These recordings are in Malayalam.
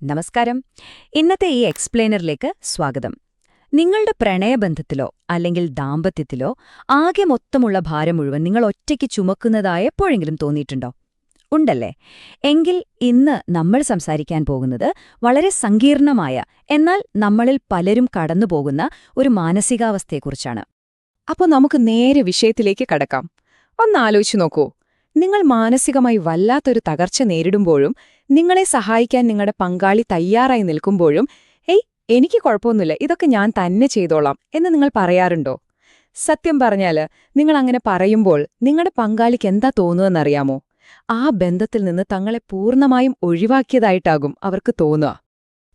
നമസ്കാരം. ഇന്നത്തെ ഈ എക്സ്പ്ലെയിനറിലേക്ക് സ്വാഗതം. നിങ്ങളുടെ പ്രണയബന്ധത്തിലോ അല്ലെങ്കിൽ ദാമ്പത്യത്തിലോ ആകെ മൊത്തമുള്ള ഭാരം മുഴുവൻ നിങ്ങൾ ഒറ്റയ്ക്ക് ചുമക്കുന്നതായി എപ്പോഴെങ്കിലും തോന്നിയിട്ടുണ്ടോ? ഉണ്ടല്ലേ? എങ്കിൽ ഇന്ന് നമ്മൾ സംസാരിക്കാൻ പോകുന്നത് വളരെ സങ്കീർണമായ, എന്നാൽ നമ്മളിൽ പലരും കടന്നുപോകുന്ന ഒരു മാനസികാവസ്ഥയെക്കുറിച്ചാണ്. അപ്പോൾ നമുക്ക് നേരെ വിഷയത്തിലേക്ക് കടക്കാം. ഒന്നാലോചിച്ചു നോക്കൂ. നിങ്ങൾ മാനസികമായി വല്ലാത്തൊരു തകർച്ച നേരിടുമ്പോഴും നിങ്ങളെ സഹായിക്കാൻ നിങ്ങളുടെ പങ്കാളി തയ്യാറായി നിൽക്കുമ്പോഴും ഏയ് എനിക്ക് കുഴപ്പമൊന്നുമില്ല, ഇതൊക്കെ ഞാൻ തന്നെ ചെയ്തോളാം എന്ന് നിങ്ങൾ പറയാറുണ്ടോ? സത്യം പറഞ്ഞാല് നിങ്ങൾ അങ്ങനെ പറയുമ്പോൾ നിങ്ങളുടെ പങ്കാളിക്ക് എന്താ തോന്നുകയെന്നറിയാമോ? ആ ബന്ധത്തിൽ നിന്ന് തങ്ങളെ പൂർണ്ണമായും ഒഴിവാക്കിയതായിട്ടാകും അവർക്ക് തോന്നുക.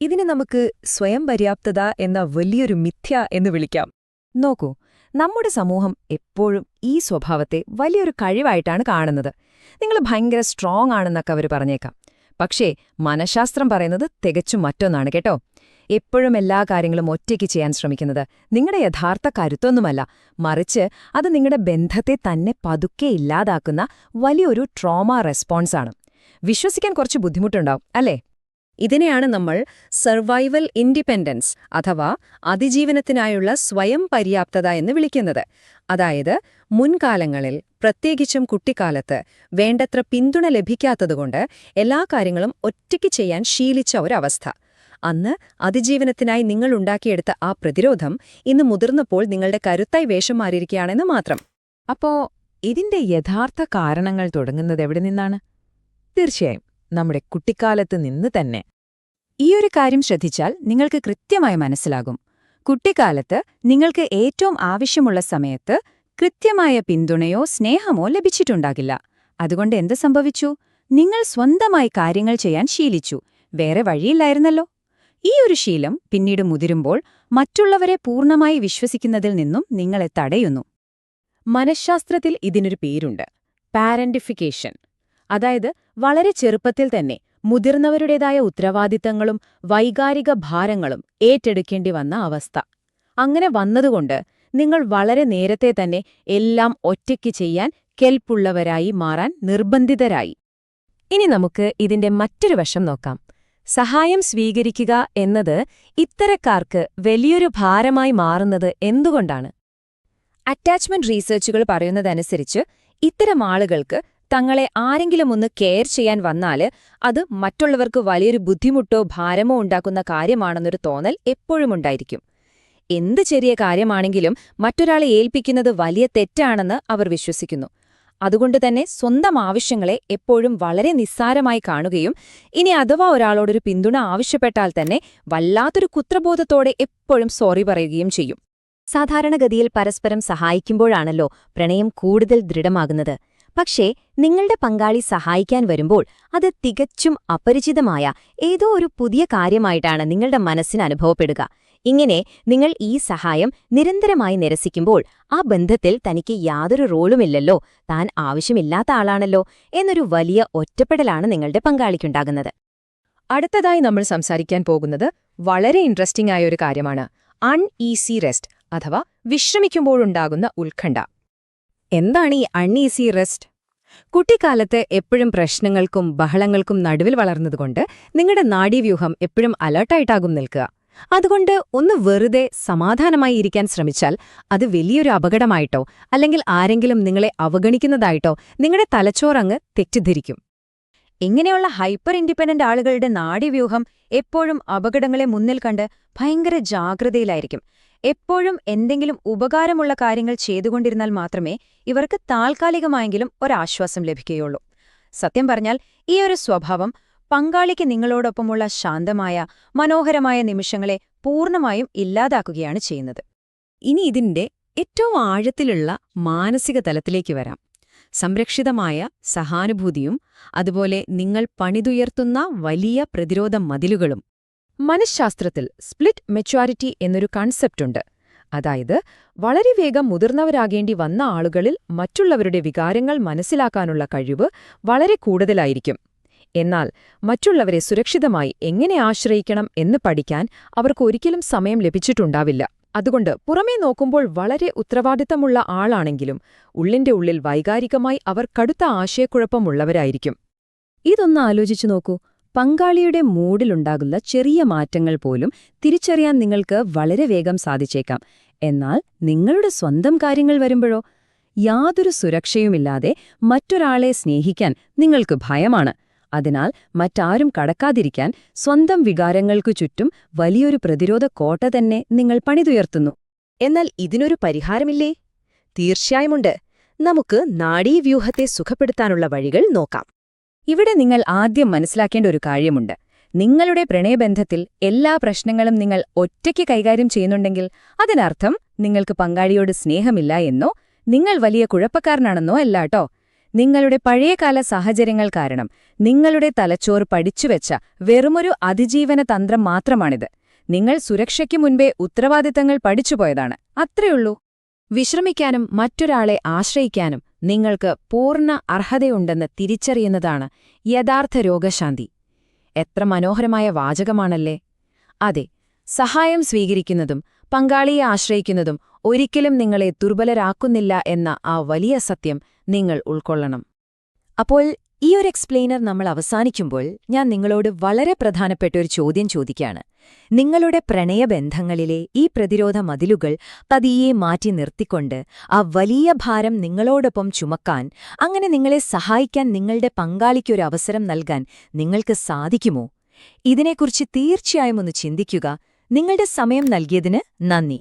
ഇതിനെ നമുക്ക് സ്വയം പര്യാപ്തത എന്ന വലിയൊരു മിഥ്യ എന്ന് വിളിക്കാം. നോക്കൂ, നമ്മുടെ സമൂഹം എപ്പോഴും ഈ സ്വഭാവത്തെ വലിയൊരു കഴിവായിട്ടാണ് കാണുന്നത്. നിങ്ങൾ ഭയങ്കര സ്ട്രോങ് ആണെന്നൊക്കെ അവർ പറഞ്ഞേക്കാം. പക്ഷേ മനഃശാസ്ത്രം പറയുന്നത് തികച്ചും മറ്റൊന്നാണ് കേട്ടോ. എപ്പോഴും എല്ലാ കാര്യങ്ങളും ഒറ്റയ്ക്ക് ചെയ്യാൻ ശ്രമിക്കുന്നത് നിങ്ങളുടെ യഥാർത്ഥ കരുത്തൊന്നുമല്ല, മറിച്ച് അത് നിങ്ങളുടെ ബന്ധത്തെ തന്നെ പതുക്കെ ഇല്ലാതാക്കുന്ന വലിയൊരു ട്രോമ റെസ്പോൺസാണ്. വിശ്വസിക്കാൻ കുറച്ച് ബുദ്ധിമുട്ടുണ്ടാവും അല്ലേ? ഇതിനെയാണ് നമ്മൾ സർവൈവൽ ഇൻഡിപെൻഡൻസ് അഥവാ അതിജീവനത്തിനായുള്ള സ്വയം പര്യാപ്തത എന്ന് വിളിക്കുന്നത്. അതായത് മുൻകാലങ്ങളിൽ, പ്രത്യേകിച്ചും കുട്ടിക്കാലത്ത് വേണ്ടത്ര പിന്തുണ ലഭിക്കാത്തതുകൊണ്ട് എല്ലാ കാര്യങ്ങളും ഒറ്റയ്ക്ക് ചെയ്യാൻ ശീലിച്ച ഒരവസ്ഥ. അന്ന് അതിജീവനത്തിനായി നിങ്ങൾ ഉണ്ടാക്കിയെടുത്ത ആ പ്രതിരോധം ഇന്ന് മുതിർന്നപ്പോൾ നിങ്ങളുടെ കരുത്തായി വേഷം മാറിയിരിക്കുകയാണെന്ന് മാത്രം. അപ്പോ ഇതിന്റെ യഥാർത്ഥ കാരണങ്ങൾ തുടങ്ങുന്നത് എവിടെ നിന്നാണ്? തീർച്ചയായും നമ്മുടെ കുട്ടിക്കാലത്ത് നിന്ന് തന്നെ. ഈയൊരു കാര്യം ശ്രദ്ധിച്ചാൽ നിങ്ങൾക്ക് കൃത്യമായി മനസ്സിലാകും. കുട്ടിക്കാലത്ത് നിങ്ങൾക്ക് ഏറ്റവും ആവശ്യമുള്ള സമയത്ത് കൃത്യമായ പിന്തുണയോ സ്നേഹമോ ലഭിച്ചിട്ടുണ്ടാകില്ല. അതുകൊണ്ട് എന്ത് സംഭവിച്ചു? നിങ്ങൾ സ്വന്തമായി കാര്യങ്ങൾ ചെയ്യാൻ ശീലിച്ചു. വേറെ വഴിയില്ലായിരുന്നല്ലോ. ഈ ഒരു ശീലം പിന്നീട് മുതിരുമ്പോൾ മറ്റുള്ളവരെ പൂർണ്ണമായി വിശ്വസിക്കുന്നതിൽ നിന്നും നിങ്ങളെ തടയുന്നു. മനഃശാസ്ത്രത്തിൽ ഇതിനൊരു പേരുണ്ട്: പാരന്റിഫിക്കേഷൻ. അതായത് വളരെ ചെറുപ്പത്തിൽ തന്നെ മുതിർന്നവരുടേതായ ഉത്തരവാദിത്തങ്ങളും വൈകാരിക ഭാരങ്ങളും ഏറ്റെടുക്കേണ്ടി വന്ന അവസ്ഥ. അങ്ങനെ വന്നതുകൊണ്ട് നിങ്ങൾ വളരെ നേരത്തെ തന്നെ എല്ലാം ഒറ്റയ്ക്ക് ചെയ്യാൻ കെൽപ്പുള്ളവരായി മാറാൻ നിർബന്ധിതരായി. ഇനി നമുക്ക് ഇതിന്റെ മറ്റൊരു വശം നോക്കാം. സഹായം സ്വീകരിക്കുക എന്നത് ഇത്തരക്കാർക്ക് വലിയൊരു ഭാരമായി മാറുന്നത് എന്തുകൊണ്ടാണ്? അറ്റാച്ച്മെന്റ് റീസർച്ചുകൾ പറയുന്നതനുസരിച്ച് ഇത്തരം ആളുകൾക്ക് തങ്ങളെ ആരെങ്കിലും ഒന്ന് കെയർ ചെയ്യാൻ വന്നാല് അത് മറ്റുള്ളവർക്ക് വലിയൊരു ബുദ്ധിമുട്ടോ ഭാരമോ ഉണ്ടാക്കുന്ന കാര്യമാണെന്നൊരു തോന്നൽ എപ്പോഴുമുണ്ടായിരിക്കും. എന്ത് ചെറിയ കാര്യമാണെങ്കിലും മറ്റൊരാളെ ഏൽപ്പിക്കുന്നത് വലിയ തെറ്റാണെന്ന് അവർ വിശ്വസിക്കുന്നു. അതുകൊണ്ടുതന്നെ സ്വന്തം ആവശ്യങ്ങളെ എപ്പോഴും വളരെ നിസ്സാരമായി കാണുകയും ഇനി അഥവാ ഒരാളോടൊരു പിന്തുണ ആവശ്യപ്പെട്ടാൽ തന്നെ വല്ലാത്തൊരു കുത്രബോധത്തോടെ എപ്പോഴും സോറി പറയുകയും ചെയ്യും. സാധാരണഗതിയിൽ പരസ്പരം സഹായിക്കുമ്പോഴാണല്ലോ പ്രണയം കൂടുതൽ ദൃഢമാകുന്നത്. പക്ഷേ നിങ്ങളുടെ പങ്കാളി സഹായിക്കാൻ വരുമ്പോൾ അത് തികച്ചും അപരിചിതമായ ഏതോ ഒരു പുതിയ കാര്യമായിട്ടാണ് നിങ്ങളുടെ മനസ്സിന് അനുഭവപ്പെടുക. ഇങ്ങനെ നിങ്ങൾ ഈ സഹായം നിരന്തരമായി നിരസിക്കുമ്പോൾ ആ ബന്ധത്തിൽ തനിക്ക് യാതൊരു റോളുമില്ലല്ലോ, താൻ ആവശ്യമില്ലാത്ത ആളാണല്ലോ എന്നൊരു വലിയ ഒറ്റപ്പെടലാണ് നിങ്ങളുടെ പങ്കാളിക്കുണ്ടാകുന്നത്. അടുത്തതായി നമ്മൾ സംസാരിക്കാൻ പോകുന്നത് വളരെ ഇൻട്രസ്റ്റിംഗ് ആയ ഒരു കാര്യമാണ്: അൺഈസി റെസ്റ്റ് അഥവാ വിശ്രമിക്കുമ്പോഴുണ്ടാകുന്ന ഉത്കണ്ഠ. എന്താണ് ഈ അൺഈസി റെസ്റ്റ്? കുട്ടിക്കാലത്ത് എപ്പോഴും പ്രശ്നങ്ങൾക്കും ബഹളങ്ങൾക്കും നടുവിൽ വളർന്നതുകൊണ്ട് നിങ്ങളുടെ നാഡീവ്യൂഹം എപ്പോഴും അലർട്ടായിട്ടാകും നിൽക്കുക. അതുകൊണ്ട് ഒന്ന് വെറുതെ സമാധാനമായി ഇരിക്കാൻ ശ്രമിച്ചാൽ അത് വലിയൊരു അപകടമായിട്ടോ അല്ലെങ്കിൽ ആരെങ്കിലും നിങ്ങളെ അവഗണിക്കുന്നതായിട്ടോ നിങ്ങളുടെ തലച്ചോറങ്ങ് തെറ്റിദ്ധരിക്കും. ഇങ്ങനെയുള്ള ഹൈപ്പർ ഇൻഡിപെൻഡന്റ് ആളുകളുടെ നാഡീവ്യൂഹം എപ്പോഴും അപകടങ്ങളെ മുന്നിൽ കണ്ട് ഭയങ്കര ജാഗ്രതയിലായിരിക്കും. എപ്പോഴും എന്തെങ്കിലും ഉപകാരമുള്ള കാര്യങ്ങൾ ചെയ്തുകൊണ്ടിരുന്നാൽ മാത്രമേ ഇവർക്ക് താൽക്കാലികമായെങ്കിലും ഒരാശ്വാസം ലഭിക്കുകയുള്ളൂ. സത്യം പറഞ്ഞാൽ ഈ ഒരു സ്വഭാവം പങ്കാളിക്ക് നിങ്ങളോടൊപ്പമുള്ള ശാന്തമായ മനോഹരമായ നിമിഷങ്ങളെ പൂർണ്ണമായും ഇല്ലാതാക്കുകയാണ് ചെയ്യുന്നത്. ഇനി ഇതിന്റെ ഏറ്റവും ആഴത്തിലുള്ള മാനസിക തലത്തിലേക്ക് വരാം. സംരക്ഷിതമായ സഹാനുഭൂതിയും അതുപോലെ നിങ്ങൾ പണിതുയർത്തുന്ന വലിയ പ്രതിരോധ മതിലുകളും. മനഃശാസ്ത്രത്തിൽ സ്പ്ലിറ്റ് മെച്വാരിറ്റി എന്നൊരു കൺസെപ്റ്റുണ്ട്. അതായത് വളരെ വേഗം മുതിർന്നവരാകേണ്ടി വന്ന ആളുകളിൽ മറ്റുള്ളവരുടെ വികാരങ്ങൾ മനസ്സിലാക്കാനുള്ള കഴിവ് വളരെ കൂടുതലായിരിക്കും. എന്നാൽ മറ്റുള്ളവരെ സുരക്ഷിതമായി എങ്ങനെ ആശ്രയിക്കണം എന്ന് പഠിക്കാൻ അവർക്കൊരിക്കലും സമയം ലഭിച്ചിട്ടുണ്ടാവില്ല. അതുകൊണ്ട് പുറമേ നോക്കുമ്പോൾ വളരെ ഉത്തരവാദിത്തമുള്ള ആളാണെങ്കിലും ഉള്ളിന്റെ ഉള്ളിൽ വൈകാരികമായി അവർ കടുത്ത ആശയക്കുഴപ്പമുള്ളവരായിരിക്കും. ഇതൊന്ന് ആലോചിച്ചു നോക്കൂ. പങ്കാളിയുടെ മൂഡിലുണ്ടാകുന്ന ചെറിയ മാറ്റങ്ങൾ പോലും തിരിച്ചറിയാൻ നിങ്ങൾക്ക് വളരെ വേഗം സാധിച്ചേക്കാം. എന്നാൽ നിങ്ങളുടെ സ്വന്തം കാര്യങ്ങൾ വരുമ്പോഴോ യാതൊരു സുരക്ഷയുമില്ലാതെ മറ്റൊരാളെ സ്നേഹിക്കാൻ നിങ്ങൾക്ക് ഭയമാണ്. അതിനാൽ മറ്റാരും കടക്കാതിരിക്കാൻ സ്വന്തം വികാരങ്ങൾക്കു ചുറ്റും വലിയൊരു പ്രതിരോധ കോട്ട തന്നെ നിങ്ങൾ പണിതുയർത്തുന്നു. എന്നാൽ ഇതിനൊരു പരിഹാരമില്ലേ? തീർച്ചയായുമുണ്ട്. നമുക്ക് നാഡീവ്യൂഹത്തെ സുഖപ്പെടുത്താനുള്ള വഴികൾ നോക്കാം. ഇവിടെ നിങ്ങൾ ആദ്യം മനസ്സിലാക്കേണ്ട ഒരു കാര്യമുണ്ട്. നിങ്ങളുടെ പ്രണയബന്ധത്തിൽ എല്ലാ പ്രശ്നങ്ങളും നിങ്ങൾ ഒറ്റയ്ക്ക് കൈകാര്യം ചെയ്യുന്നുണ്ടെങ്കിൽ അതിനർത്ഥം നിങ്ങൾക്ക് പങ്കാളിയോട് സ്നേഹമില്ല എന്നോ നിങ്ങൾ വലിയ കുഴപ്പക്കാരനാണെന്നോ അല്ലാട്ടോ. നിങ്ങളുടെ പഴയകാല സാഹചര്യങ്ങൾ കാരണം നിങ്ങളുടെ തലച്ചോറ് പഠിച്ചുവെച്ച വെറുമൊരു അതിജീവന തന്ത്രം മാത്രമാണിത്. നിങ്ങൾ സുരക്ഷയ്ക്ക് മുൻപേ ഉത്തരവാദിത്തങ്ങൾ പഠിച്ചുപോയതാണ്. അത്രയുള്ളൂ. വിശ്രമിക്കാനും മറ്റൊരാളെ ആശ്രയിക്കാനും നിങ്ങൾക്ക് പൂർണ്ണ അർഹതയുണ്ടെന്ന് തിരിച്ചറിയുന്നതാണ് യഥാർത്ഥ രോഗശാന്തി. എത്ര മനോഹരമായ വാചകമാണല്ലേ? അതെ, സഹായം സ്വീകരിക്കുന്നതും പങ്കാളിയെ ആശ്രയിക്കുന്നതും ഒരിക്കലും നിങ്ങളെ ദുർബലരാക്കുന്നില്ല എന്ന ആ വലിയ സത്യം നിങ്ങൾ ഉൾക്കൊള്ളണം. അപ്പോൾ ഈ ഒരു എക്സ്പ്ലെയിനർ നമ്മൾ അവസാനിക്കുമ്പോൾ ഞാൻ നിങ്ങളോട് വളരെ പ്രധാനപ്പെട്ട ഒരു ചോദ്യം ചോദിക്കുകയാണ്. നിങ്ങളുടെ പ്രണയബന്ധങ്ങളിലെ ഈ പ്രതിരോധ മതിലുകൾ പതിയെ മാറ്റി നിർത്തിക്കൊണ്ട് ആ വലിയ ഭാരം നിങ്ങളോടൊപ്പം ചുമക്കാൻ, അങ്ങനെ നിങ്ങളെ സഹായിക്കാൻ നിങ്ങളുടെ പങ്കാളിക്കൊരു അവസരം നൽകാൻ നിങ്ങൾക്ക് സാധിക്കുമോ? ഇതിനെക്കുറിച്ച് തീർച്ചയായും ഒന്ന് ചിന്തിക്കുക. നിങ്ങളുടെ സമയം നൽകിയതിന് നന്ദി.